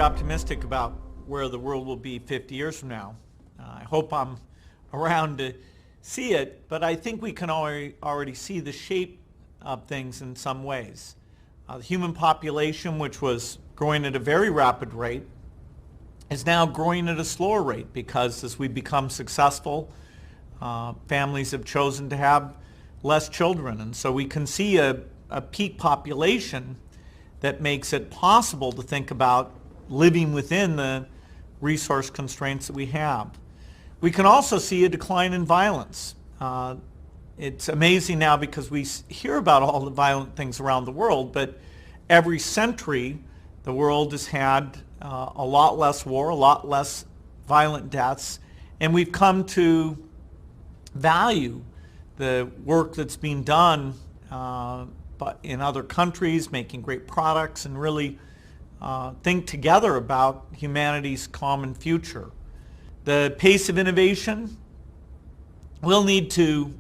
optimistic about where the world will be 50 years from now. I hope I'm around to see it, but I think we can already see the shape of things in some ways. The human population, which was growing at a very rapid rate, is now growing at a slower rate because as we become successful, families have chosen to have less children. And so we can see a peak population that makes it possible to think about living within the resource constraints that we have. We can also see a decline in violence. It's amazing now because we hear about all the violent things around the world, but every century the world has had a lot less war, a lot less violent deaths, and we've come to value the work that's being done but in other countries, making great products, and really think together about humanity's common future. The pace of innovation will need to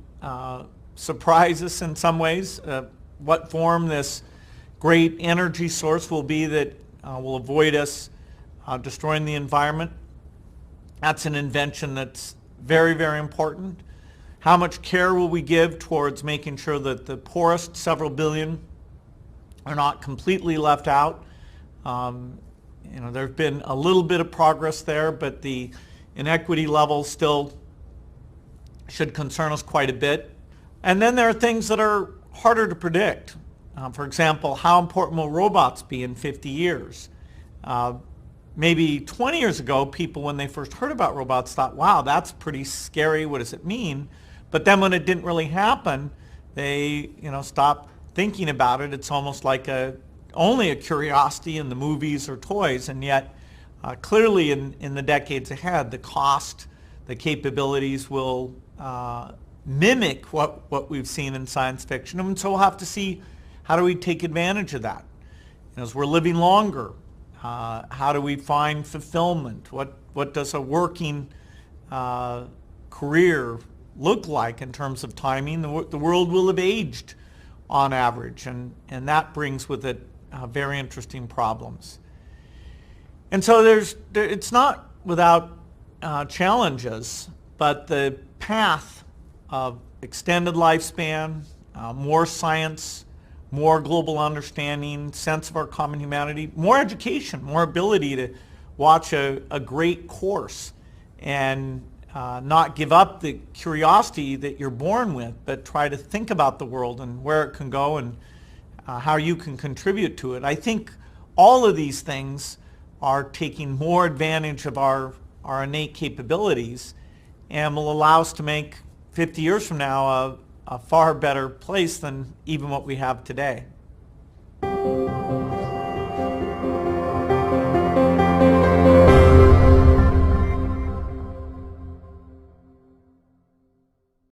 surprise us in some ways. What form this great energy source will be that will avoid us destroying the environment. That's an invention that's very, very important. How much care will we give towards making sure that the poorest several billion are not completely left out? There's been a little bit of progress there, but the inequity level still should concern us quite a bit. And then there are things that are harder to predict. For example, how important will robots be in 50 years? Maybe 20 years ago, people, when they first heard about robots, thought, wow, that's pretty scary. What does it mean? But then when it didn't really happen, they stopped thinking about it. It's almost like only a curiosity in the movies or toys, and yet clearly in the decades ahead, the cost, the capabilities will mimic what we've seen in science fiction. And so we'll have to see, how do we take advantage of that? As we're living longer, how do we find fulfillment? What does a working career look like in terms of timing? The world will have aged on average, and that brings with it very interesting problems. And so it's not without challenges, but the path of extended lifespan, more science, more global understanding, sense of our common humanity, more education, more ability to watch a great course and not give up the curiosity that you're born with, but try to think about the world and where it can go and how you can contribute to it. I think all of these things are taking more advantage of our innate capabilities and will allow us to make 50 years from now a far better place than even what we have today.